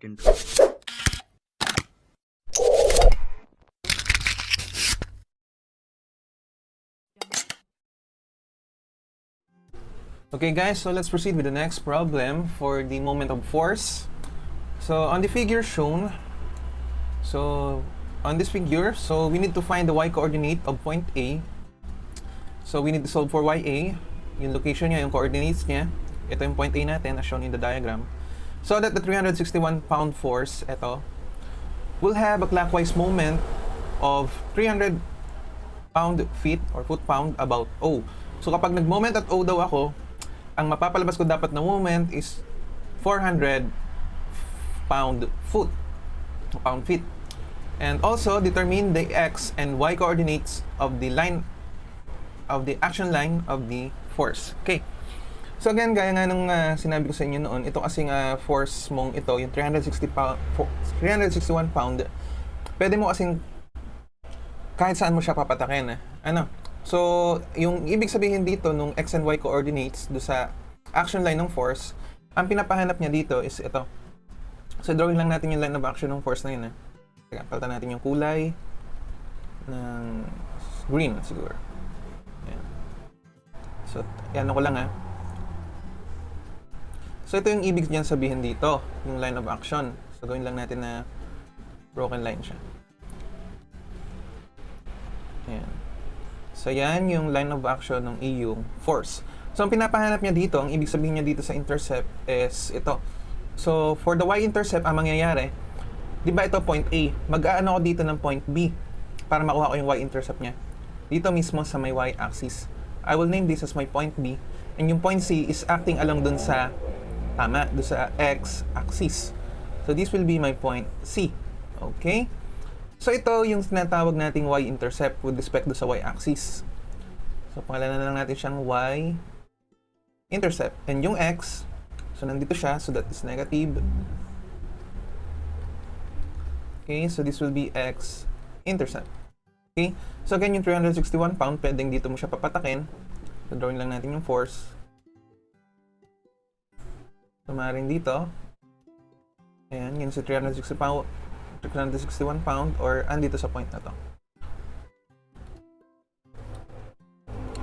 second. Okay guys, so let's proceed with the next problem for the moment of force. So on the figure shown, on this figure, we need to find the y coordinate of point A. So we need to solve for YA, yung location niya, yung coordinates niya. Ito yung point A natin as shown in the diagram. So that the 361 pound force, ito, will have a clockwise moment of 300 pound-feet or foot-pound about O. So kapag nag-moment at O daw ako, ang mapapalabas ko dapat na moment is 400 pound-feet. And also determine the x and y coordinates of the action line of the force. Okay. So again, gaya nga nung sinabi ko sa inyo noon, ito kasing force mong ito, yung 361 pound, pwede mo kasing kahit saan mo siya papatakin. So, yung ibig sabihin dito nung x and y coordinates do sa action line ng force, ang pinapahanap niya dito is ito. So, drawing lang natin yung line of action ng force na yun. Teka, palitan natin yung kulay ng green siguro. Ayan. So, yan ko lang So, ito yung ibig niyan sabihin dito, yung line of action. So, gawin lang natin na broken line siya. Ayan. So, yan yung line of action ng iyong force. So, ang pinapahanap niya dito, ang ibig sabihin niya dito sa intercept is ito. So, for the y-intercept, ang mangyayari, di ba ito point A? Mag-aano ako dito ng point B para makuha ko yung y-intercept niya. Dito mismo sa may y-axis. I will name this as my point B. And yung point C is acting along dun sa, dun sa x-axis. So, this will be my point C. Okay? So, ito yung tinatawag nating y-intercept with respect to sa y-axis. So, pangalanan na lang natin siyang y-intercept. And yung x, so nandito siya, so that is negative. Okay, so this will be x-intercept. Okay, so again, yung 361 pound, pwedeng dito mo siya papatakin. So, drawing lang natin yung force. So, maaaring dito. Ayan, yun si 361 pound or andito sa point na to.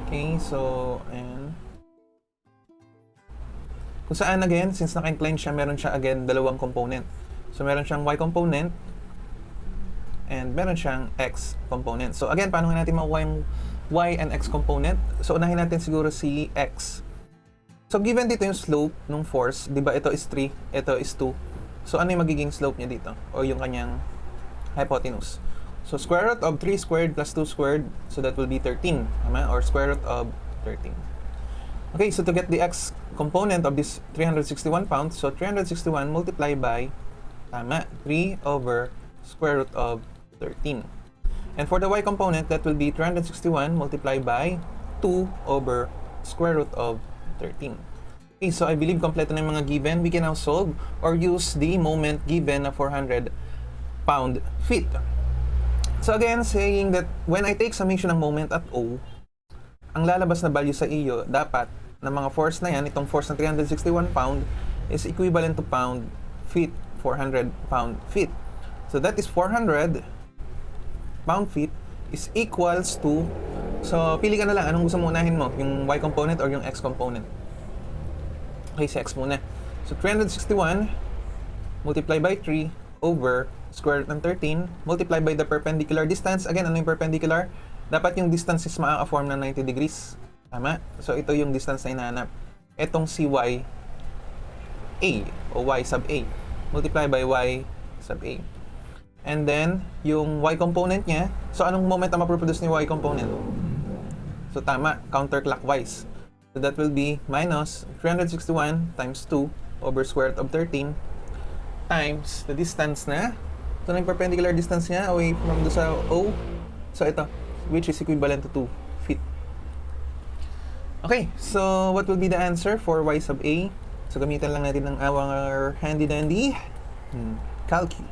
Okay, so, and kung saan again, since naka-incline siya, meron siya again dalawang component. So, meron siyang y component and meron siyang x component. So, again, paano natin makuha yung y and x component? So, unahin natin siguro si x. So, given dito yung slope ng force, di ba ito is 3, ito is 2. So, ano yung magiging slope niya dito? O yung kanyang hypotenuse. So, square root of 3 squared plus 2 squared, so that will be 13. Tama? Or square root of 13. Okay, so to get the x component of this 361 pounds, so 361 multiplied by, 3 over square root of 13. And for the y component, that will be 361 multiplied by 2 over square root of 13. Okay, so I believe kompleto na yung mga given. We can now solve or use the moment given na 400 pound-feet. So again, saying that when I take summation ng moment at O, ang lalabas na value sa iyo, dapat na mga force na yan, itong force na 361 pound is equivalent to pound-feet, 400 pound-feet. So that is 400 pound-feet is equals to, so pili ka na lang, anong gusto mo unahin mo? Yung y component or yung x component? Okay, sa x muna. So, 361 multiplied by 3 over square root ng 13 multiplied by the perpendicular distance. Again, ano yung perpendicular? Dapat yung distance is maa-form ng 90 degrees. Tama? So, ito yung distance na hinahanap. Itong si y a o y sub a multiplied by y sub a. And then, yung y component niya. So, anong moment ang maproproduce ni y component? So, tama. Counterclockwise. So that will be minus 361 times 2 over square root of 13 times the distance na. So, yung perpendicular distance niya away from the sa O. So, ito, which is equivalent to 2 feet. Okay, so what will be the answer for y sub a? So, gamitan lang natin ng our handy-dandy calcu.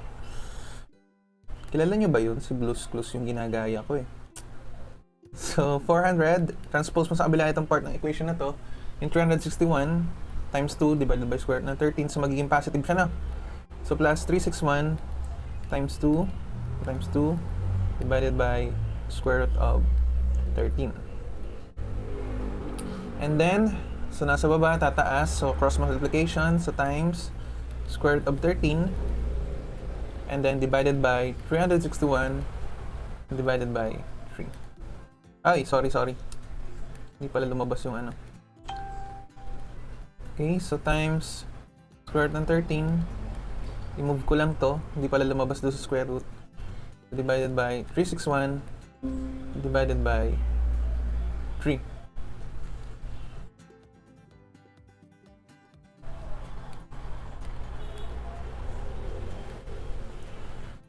Kilala nyo ba yun? Si Blue's Clues yung ginagaya ko eh. So, 400, transpose mo sa kabila itong part ng equation na to, yung 361 times 2 divided by square root ng 13, so magiging positive siya na. So plus 361 times 2 divided by square root of 13. And then, so nasa baba, tataas. So cross multiplication, so times square root of 13. And then divided by 361 divided by 3. Ay, sorry. Hindi pala lumabas yung ano. Okay, so times square root ng 13. I-move ko lang to. Hindi pala lumabas doon sa square root. Divided by 361 divided by 3.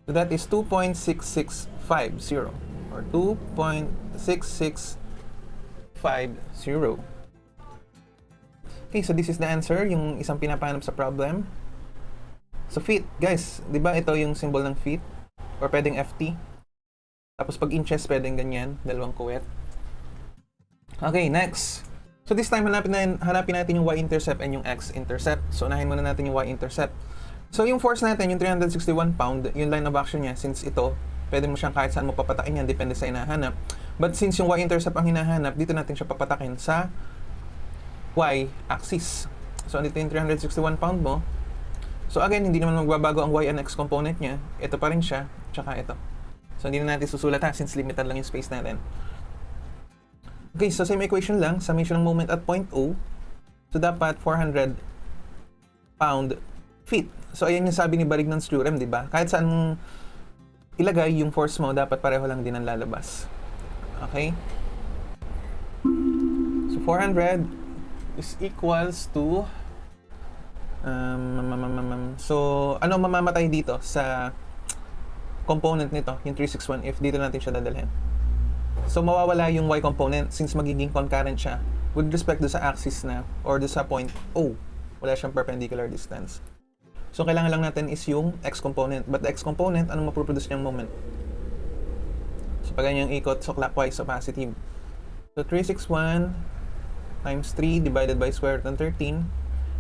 So that is 2.6650 or 2.6650. Okay, so this is the answer, yung isang pinapahanap sa problem. So feet, guys, di ba ito yung symbol ng feet? Or pwedeng FT. Tapos pag inches, pwedeng ganyan, dalawang kuwet. Okay, next. So this time, hanapin natin yung y-intercept and yung x-intercept. So unahin muna natin yung y-intercept. So yung force natin, yung 361 pound, yung line of action niya, since ito, pwede mo siyang kahit saan mo papatakin yan, depende sa hinahanap. But since yung y-intercept ang hinahanap, dito natin siya papatakin sa y-axis. So andito yung 361 pound mo. So again, hindi naman magbabago ang y and x component niya. Ito pa rin siya, tsaka ito. So hindi na natin susulat ha, since limited lang yung space natin. Okay, so same equation lang, summation ng moment at point O. So dapat 400 pound feet. So ayan yung sabi ni Barignon's theorem, di ba? Kahit saan mong ilagay yung force mo, dapat pareho lang din ang lalabas. Okay? So 400 is equals to so ano mamamatay dito sa component nito, yung 361, if dito natin siya dadalhin? So mawawala yung y component since magiging concurrent siya with respect do sa axis na or do sa point O. Wala siyang perpendicular distance. So kailangan lang natin is yung x component. But the x component, anong maproproduce niyang moment? So pag ganyang ikot, so clockwise, so positive. So 361 times 3 divided by square root ng 13.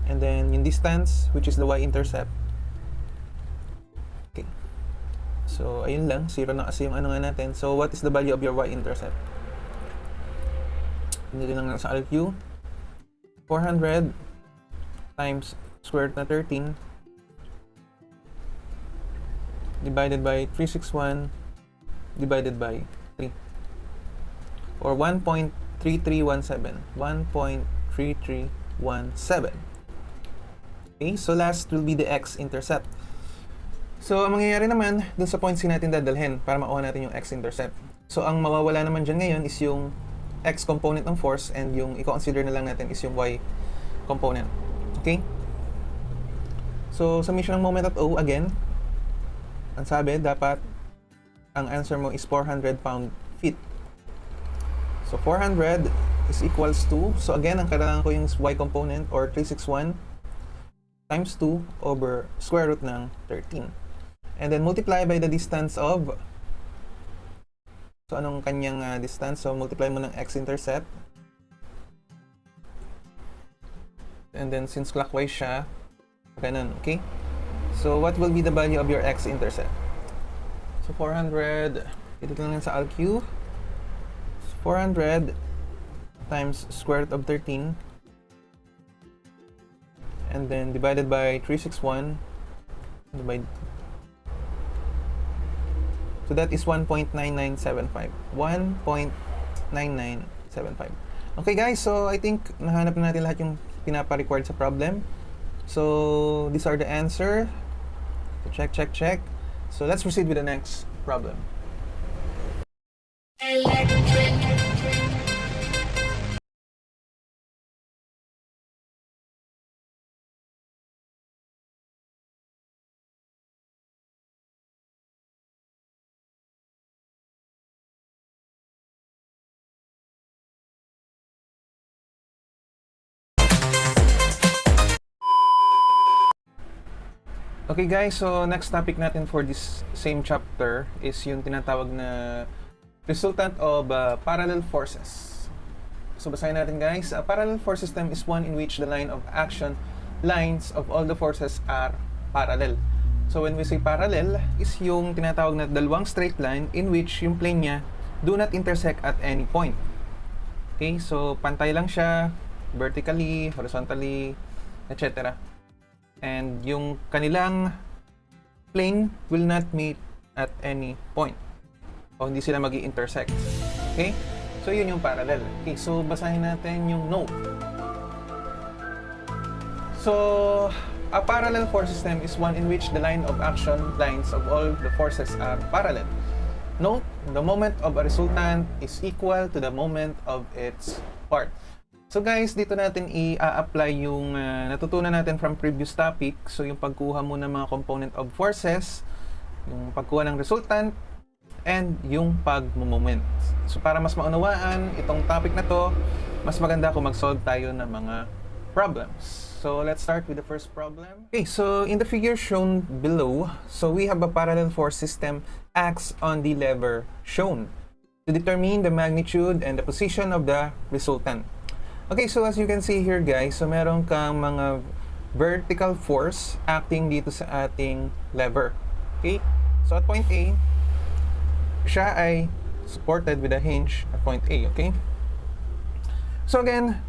And then yung distance, which is the y-intercept. Okay. So ayun lang, 0 na kasi yung ano nga natin. So what is the value of your y-intercept? Hindi lang sa LQ. 400 times square root ng 13 divided by 361 divided by 3 or 1.3317. 1.3317. Okay, so last will be the x-intercept. So ang mangyayari naman dun sa points natin dadalhin para makuha natin yung x-intercept. So ang mawawala naman dyan ngayon is yung x component ng force and yung i-consider na lang natin is yung y component. Okay? So summation ng moment at O again. Ang sabi, dapat ang answer mo is 400 pound-feet. So 400 is equals to, so again, ang kailangan ko yung y component or 361 times 2 over square root ng 13. And then multiply by the distance of, so anong kanyang distance? So multiply mo ng x-intercept. And then since clockwise siya, ganun, okay? So what will be the value of your x-intercept? So 400, ito lang sa LQ. So 400 times square root of 13 and then divided by 361 divide. So that is 1.9975. 1.9975. Okay guys, so I think nahanap na natin lahat yung pinapa-required sa problem. So these are the answer. So check. So let's proceed with the next problem. Okay guys, so next topic natin for this same chapter is yung tinatawag na resultant of parallel forces. So basahin natin guys. A parallel force system is one in which the line of action lines of all the forces are parallel. So when we say parallel, is yung tinatawag na dalawang straight line in which yung plane niya do not intersect at any point. Okay, so pantay lang siya, vertically, horizontally, etc. And yung kanilang plane will not meet at any point. O hindi sila magi-intersect. Okay? So yun yung parallel. Okay, so basahin natin yung note. So, a parallel force system is one in which the line of action lines of all the forces are parallel. Note, the moment of a resultant is equal to the moment of its part. So guys, dito natin i-apply yung natutunan natin from previous topic. So yung pagkuha mo ng mga component of forces, yung pagkuha ng resultant, and yung pag-moment. So para mas maunawaan itong topic na to, mas maganda kung mag-solve tayo ng mga problems. So let's start with the first problem. Okay, so in the figure shown below, so we have a parallel force system acts on the lever shown to determine the magnitude and the position of the resultant. Okay, so as you can see here guys, so meron kang mga vertical force acting dito sa ating lever. Okay, so at point A, siya ay supported with a hinge at point A, okay? So again,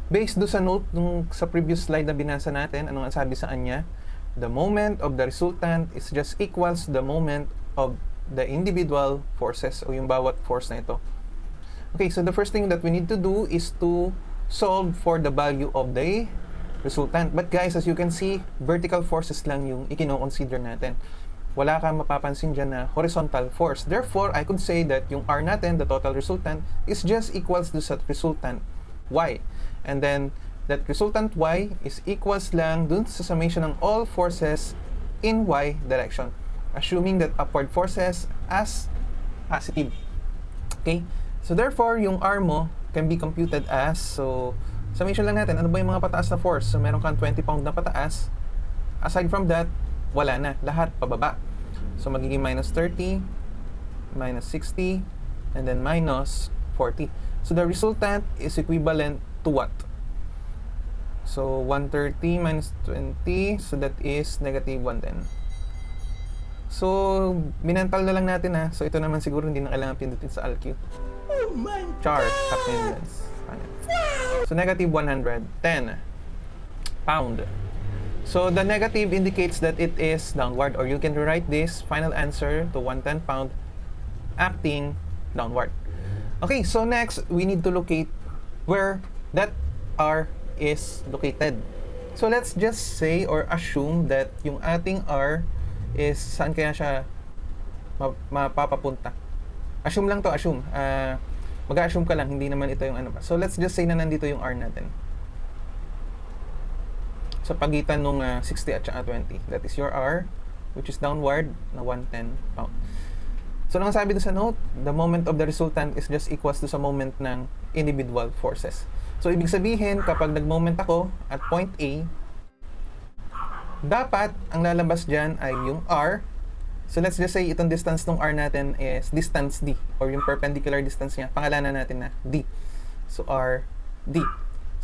based do sa note nung sa previous slide na binasa natin, anong sabi sa kanya? The moment of the resultant is just equals the moment of the individual forces o yung bawat force na ito. Okay, so the first thing that we need to do is to solve for the value of the resultant. But guys, as you can see, vertical forces lang yung ikino-consider natin. Wala kang mapapansin dyan na horizontal force. Therefore, I could say that yung R natin, the total resultant, is just equals to sa resultant Y. And then, that resultant Y is equals lang dun sa summation ng all forces in Y direction. Assuming that upward forces as positive. Okay? So therefore, yung R mo can be computed as, so, summation lang natin, ano ba yung mga pataas na force? So meron kang 20 pound na pataas. Aside from that, wala na. Lahat pababa. So magiging minus 30, minus 60, and then minus 40. So the resultant is equivalent to what? So 130 minus 20, so that is negative 110. So minental na lang natin ha. So ito naman siguro hindi na kailangan pindutin sa ALQ. Oh my Char attendance. So negative 110 pound. So the negative indicates that it is downward, or you can rewrite this final answer to 110 pound acting downward. Okay, so next we need to locate where that R is located. So let's just say or assume that yung ating R is saan kaya siya mapapapunta. Assume lang to, assume. Mag-assume ka lang, hindi naman ito yung ano pa. So let's just say na nandito yung R natin. Sa pagitan nung 60 at saka 20. That is your R, which is downward na 110 pound. So nang sabi doon sa note, the moment of the resultant is just equals to sa moment ng individual forces. So ibig sabihin, kapag nag-moment ako at point A, dapat ang lalabas dyan ay yung R. So let's just say itong distance ng R natin is distance D, or yung perpendicular distance niya, pangalanan natin na D. So R, D.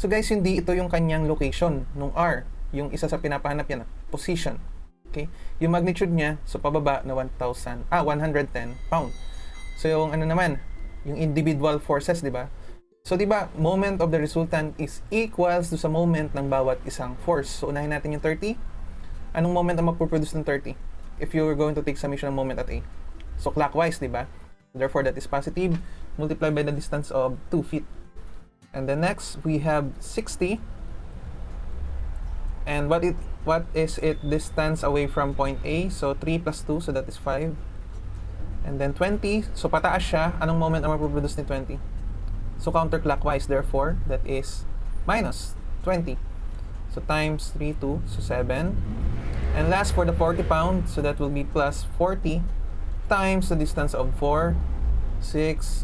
So guys, yung D, ito yung kanyang location nung R, yung isa sa pinapahanap yan, position. Okay? Yung magnitude niya, so pababa na 110 pound. So yung ano naman, yung individual forces, di ba? So di ba, moment of the resultant is equals to sa moment ng bawat isang force. So unahin natin yung 30. Anong moment ang magpo-produce ng 30? If you're going to take summation ng moment at A. So clockwise, di ba? Therefore, that is positive, multiplied by the distance of 2 feet. And then next, we have 60. And what is it distance away from point A? So 3 plus 2, so that is 5. And then 20, so pataas siya. Anong moment ang mapoproduce ni 20? So counterclockwise, therefore, that is minus 20. So times 3, 2, so 7. And last for the 40 pound, so that will be plus 40 times the distance of 4, 6,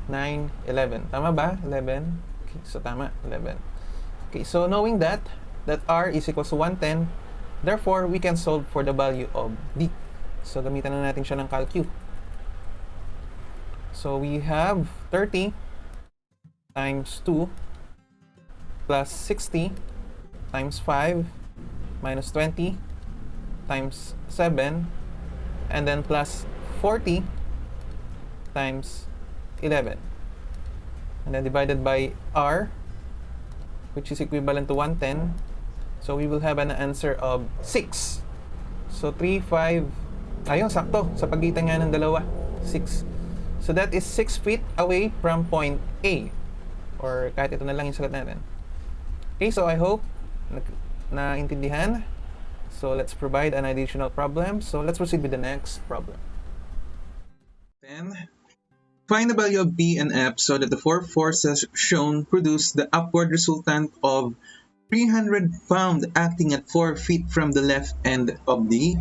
9, 11. Tama ba? 11? Okay, so tama, 11. Okay, so knowing that R is equals to 110, therefore, we can solve for the value of D. So gamitan na natin siya ng calcu. So we have 30 times 2 plus 60 times 5 minus 20 times 7, and then plus 40 times 11. And then divided by r, which is equivalent to 110. So we will have an answer of 6. So 3, 5, ayun, sakto. Sa pagitan nga ng dalawa, 6. So that is 6 feet away from point A. Or kahit ito na lang yung sagot natin. Okay, so I hope naintindihan. So let's provide an additional problem. So let's proceed with the next problem. Then, find the value of P and F so that the four forces shown produce the upward resultant of 300 pounds acting at 4 feet from the left end of the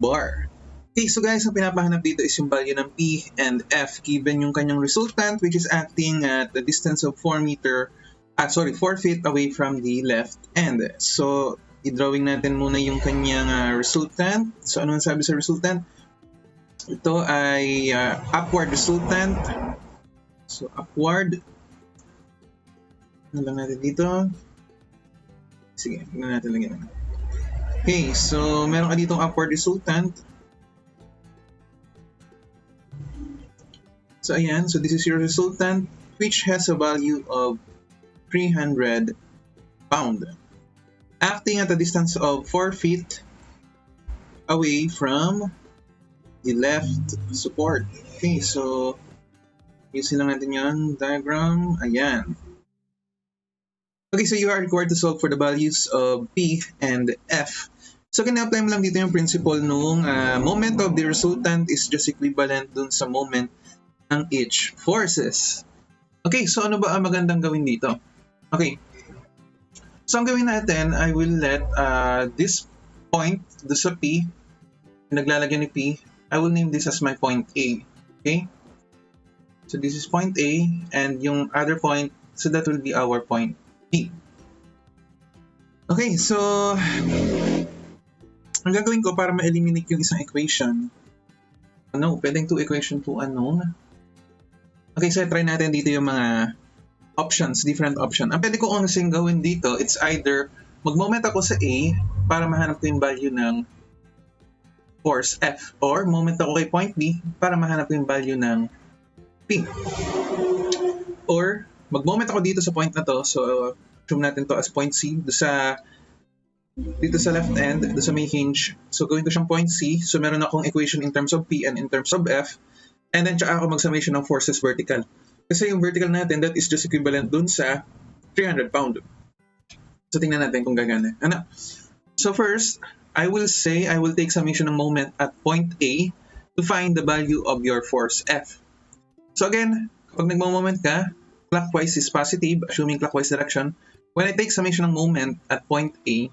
bar. Okay, so guys, ang pinapahanap dito is yung value ng P and F given yung kanyang resultant which is acting at the distance of 4 feet away from the left end. So, i-drawing natin muna yung kanyang resultant. So, ano ang sabi sa resultant? Ito ay upward resultant. So, upward. Ano lang natin dito? Sige, tignan natin lagyan. Okay, so meron ka ditong upward resultant. So ayan, so this is your resultant which has a value of 300 pound. Acting at a distance of 4 feet away from the left support. Okay, so using lang natin yung diagram. Ayan. Okay, so you are required to solve for the values of P and F. So, kina-apply mo lang dito yung principle nung moment of the resultant is just equivalent dun sa moment ng each forces. Okay, so ano ba ang magandang gawin dito? Okay, so ang gawin natin, I will let this point, do sa P, naglalagyan ni P, I will name this as my point A. Okay? So, this is point A, and yung other point, so that will be our point P. Okay, so ang gagawin ko para ma-eliminate yung isang equation, pwedeng 2 equation, 2 unknown. Okay, so try natin dito yung mga options, different option. Ang pwede ko kasing gawin dito, it's either mag-moment ako sa A para mahanap ko yung value ng force F, or moment ako kay point B para mahanap ko yung value ng P. Or mag-moment ako dito sa point na to, so assume natin to as point C, dito sa left end, dito sa may hinge. So gawin ko siyang point C, so meron akong equation in terms of P and in terms of F, and then tsaka ako mag-summation ng forces vertical. Kasi yung vertical natin, that is just equivalent dun sa 300 pound. So tingnan natin kung gagana. So first, I will take summation ng moment at point A to find the value of your force F. So again, kapag nagmo-moment ka, clockwise is positive, assuming clockwise direction. When I take summation ng moment at point A,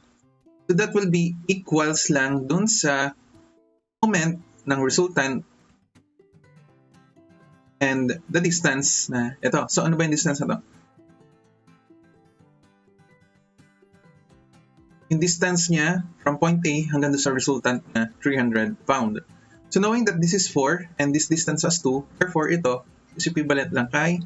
so that will be equals lang dun sa moment ng resultant and the distance na ito. So ano ba yung distance na to? Yung distance niya from point A hanggang sa resultant na 300 pound. So knowing that this is 4 and this distance as 2, therefore ito is equivalent lang kay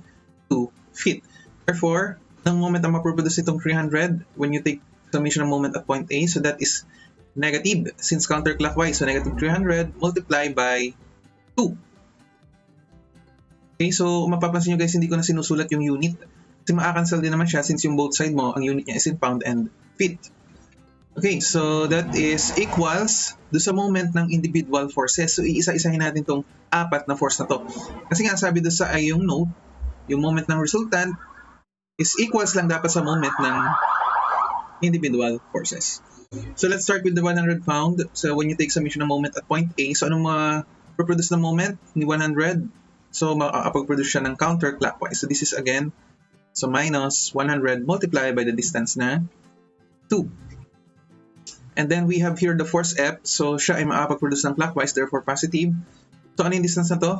2 feet. Therefore, ng moment na maproduce itong 300, when you take summation ng moment at point A, so that is negative since counterclockwise. So negative 300 multiply by 2. Okay, so mapapansin nyo guys, hindi ko na sinusulat yung unit. Kasi makakancel din naman siya since yung both side mo, ang unit niya is in pound and feet. Okay, so that is equals do sa moment ng individual forces. So iisa-isahin natin tong 4 na force na to. Kasi nga sabi doon sa yung note, yung moment ng resultant is equals lang dapat sa moment ng individual forces. So let's start with the 100 pound. So when you take summation ng moment at point A, so anong ma-produce na moment ni 100? So makakapag-produce siya ng counterclockwise. So this is again, so minus 100 multiplied by the distance na 2. And then we have here the force F. So siya ay makakapag-produce ng clockwise, therefore positive. So ano yung distance na to?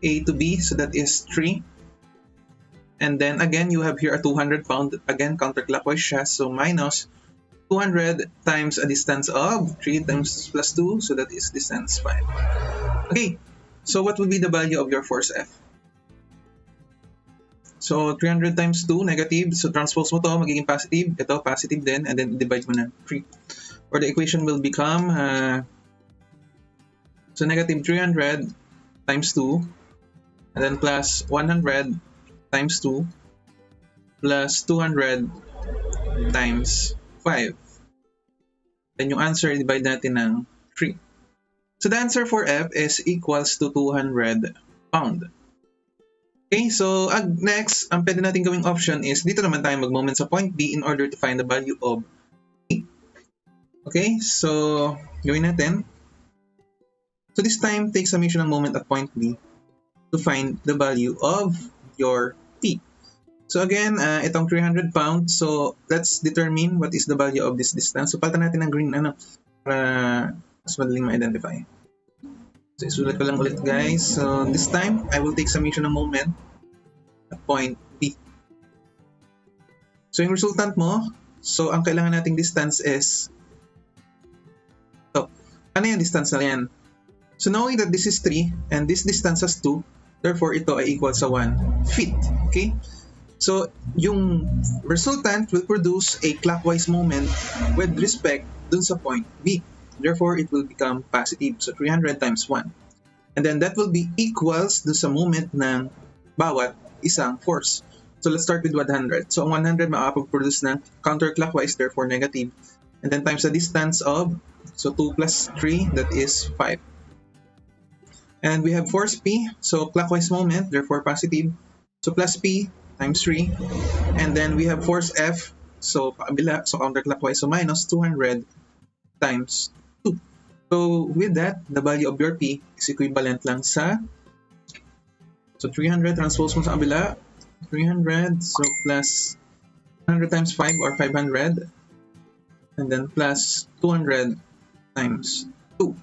A to B, so that is 3. And then again, you have here a 200 pound, again counterclockwise siya, so minus 200 times a distance of 3 times plus 2, so that is distance 5. Okay, so what will be the value of your force F? So 300 times 2, negative, so transpose mo to, magiging positive, ito positive din, and then divide mo na 3. or the equation will become, so negative 300 times 2, and then plus 100 times 2, plus 200 times 5. Then yung answer, divide natin ng 3. So the answer for F is equals to 200 pound. Okay, so next, ang pwede natin gawing option is dito naman tayo mag-moment sa point B in order to find the value of P. Okay, so gawin natin. So this time, take summation ng moment at point B to find the value of your P. So again, itong 300 pounds. So let's determine what is the value of this distance. So palitan natin ng green para mas madaling ma-identify. So isulat ko lang ulit guys. So this time, I will take summation ng moment at point B. So yung resultant mo, so ang kailangan nating distance is ito. Ano yung distance na yan? So knowing that this is 3 and this distance is 2, therefore ito ay equal sa 1 feet. Okay? So yung resultant will produce a clockwise moment with respect dun sa point B. Therefore, it will become positive. So 300 times 1. And then that will be equals dun sa moment ng bawat isang force. So let's start with 100. So ang 100 makapag-produce ng counterclockwise, therefore negative. And then times the distance of, so 2 plus 3, that is 5. And we have force P, so clockwise moment, therefore positive. So plus P times 3. And then we have force F, so kabila, so counterclockwise, so minus 200 times 2. So with that, the value of your P is equivalent lang sa, so 300 transpose mo sa kabila, 300, so plus 100 times 5 or 500, and then plus 200 times 2.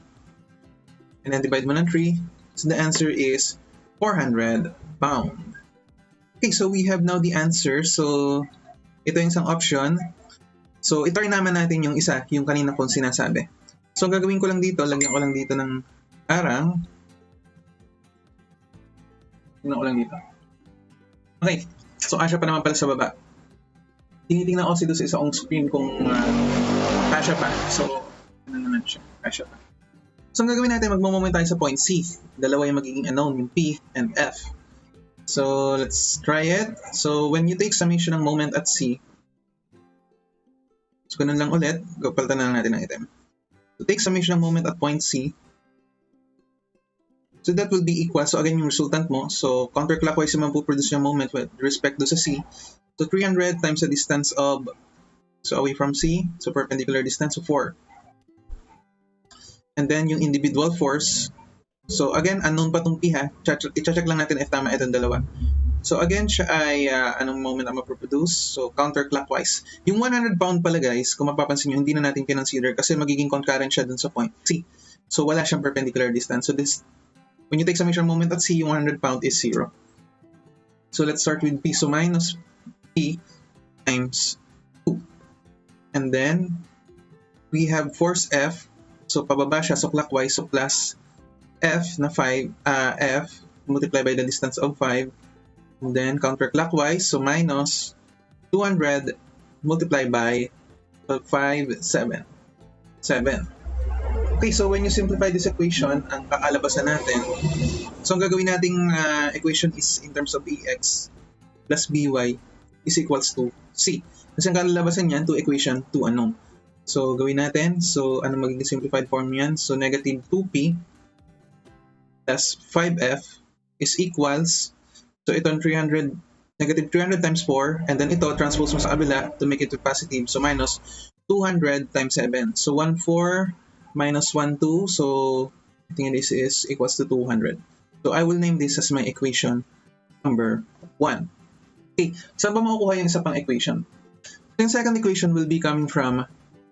And then divide mo ng 3, so the answer is 400 pound. Okay, so we have now the answer. So ito yung isang option. So ito rin naman natin yung isa, yung kanina kong sinasabi. So ang gagawin ko lang dito, lagyan ko lang dito ng arang. Tingnan ko lang dito. Okay, so asya pa naman pala sa baba. Tinitingnan ko dito sa isang screen kung asya pa. So ano naman siya, asya pa. So ang gagawin natin, magmo-moment tayo sa point C. Dalawa yung magiging unknown, yung P and F. So let's try it. So when you take summation ng moment at C, so ganun lang ulit, palitan na lang natin ang item. So take summation ng moment at point C. So that will be equal, so again yung resultant mo, so counterclockwise yung produce yung moment with respect to sa C. So 300 times the distance of, so away from C, so perpendicular distance, so 4. And then yung individual force, so again, unknown pa itong P ha, i-check lang natin if tama itong dalawa. So again, siya ay anong moment ang maproproduce? So counterclockwise. Yung 100 pound pala guys, kung mapapansin nyo, hindi na natin kinonsider kasi magiging concurrent siya dun sa point C. So wala siyang perpendicular distance. So this, when you take summation moment at C, yung 100 pound is 0. So let's start with P. So minus P times 2. And then we have force F. So pababa siya, so clockwise, so plus F na 5, F multiplied by the distance of 5. And then counterclockwise, so minus 200 multiplied by 5, 7. Okay, so when you simplify this equation, ang kakalabasan natin, so ang gagawin nating equation is in terms of AX plus BY is equals to C. Kasi ang kakalabasan niyan, 2 equation, 2 unknown. So gawin natin, so ano magiging simplified form niyan? So negative 2P plus 5F is equals, so ito 300, negative 300 times 4, and then ito, transpose mo sa kabila to make it to positive, so minus 200 times 7. So 1, 4 minus 1, 2, so I think this is equals to 200. So I will name this as my equation number 1. Okay, saan ba makukuha yung isa pang equation? So yung second equation will be coming from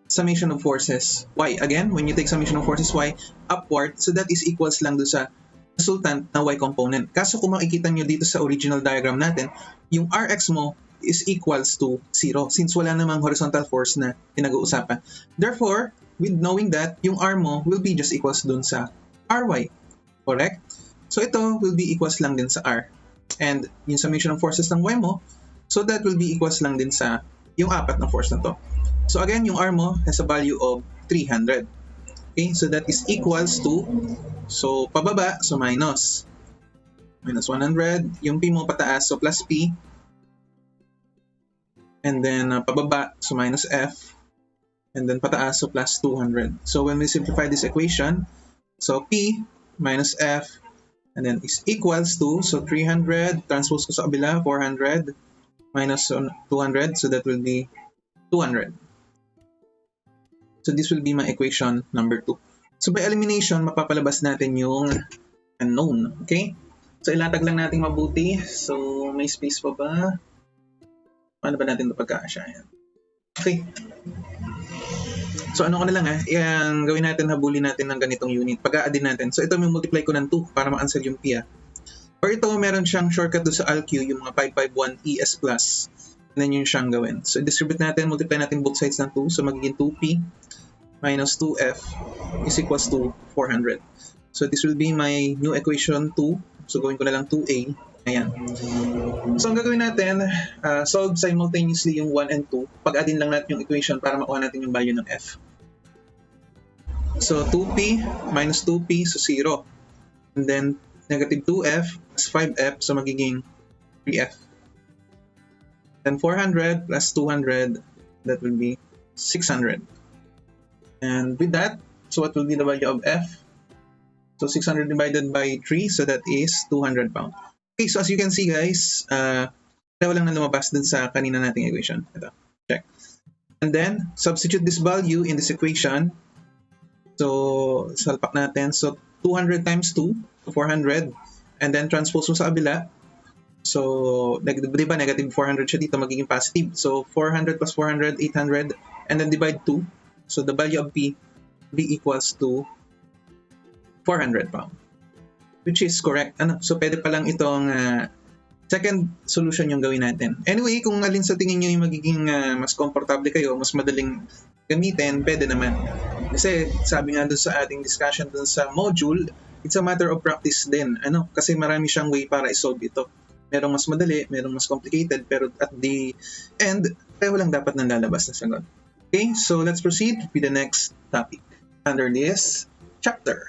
summation of forces Y. Again, when you take summation of forces Y upward, so that is equals lang doon sa resultant na Y component. Kaso kung makikita nyo dito sa original diagram natin, yung Rx mo is equals to 0 since wala namang horizontal force na pinag-uusapan. Therefore, with knowing that, yung R mo will be just equals dun sa Ry. Correct? So ito will be equals lang din sa R. And yung summation of forces ng Y mo, so that will be equals lang din sa yung apat na force na to. So again, yung R mo has a value of 300. Okay, so that is equals to, so pababa, so minus 100, yung P mo pataas, so plus P, and then pababa, so minus F, and then pataas, so plus 200. So when we simplify this equation, so P minus F, and then is equals to, so 300, transpose ko sa kabila, 400, minus 200, so that will be 200. So this will be my equation number 2. So by elimination, mapapalabas natin yung unknown. Okay? So ilatag lang natin mabuti. So may space pa ba? Paano ba natin ito pagkaasyayan? Okay. So ano ko na lang yung gawin natin, habulin natin ng ganitong unit. Pag-a-addin natin. So ito may multiply ko ng 2 para ma-answer yung P. Or ito meron siyang shortcut doon sa ALQ, yung mga 551 ES plus. And then yun siyang gawin. So distribute natin, multiply natin both sides ng 2. So magiging 2P minus 2F is equals to 400. So this will be my new equation 2. So gawin ko na lang 2A. Ayan. So ang gagawin natin, solve simultaneously yung 1 and 2. Pag-addin lang natin yung equation para makuha natin yung value ng F. So 2P minus 2P, so 0. And then negative 2F plus 5F, so magiging 3F. Then 400 plus 200, that will be 600. And with that, so what will be the value of F? So 600 divided by 3, so that is 200 pounds. Okay, so as you can see guys, dalawa lang na lumabas dun sa kanina nating equation. Ito, check. And then, substitute this value in this equation. So, salpak natin. So, 200 times 2, 400. And then, transpose mo sa kabila. So, diba, negative 400 siya dito, magiging positive. So, 400 plus 400, 800. And then, divide 2. So, the value of P equals to 400 pounds. Which is correct. So, pwede pa lang itong second solution yung gawin natin. Anyway, kung alin sa tingin nyo yung magiging mas komportable kayo, mas madaling gamitin, pwede naman. Kasi, sabi nga dun sa ating discussion dun sa module, it's a matter of practice din. Kasi marami siyang way para isolve ito. Merong mas madali, merong mas complicated, pero at the end, pareho lang dapat nang lalabas na sagot. Okay, so let's proceed with the next topic under this chapter.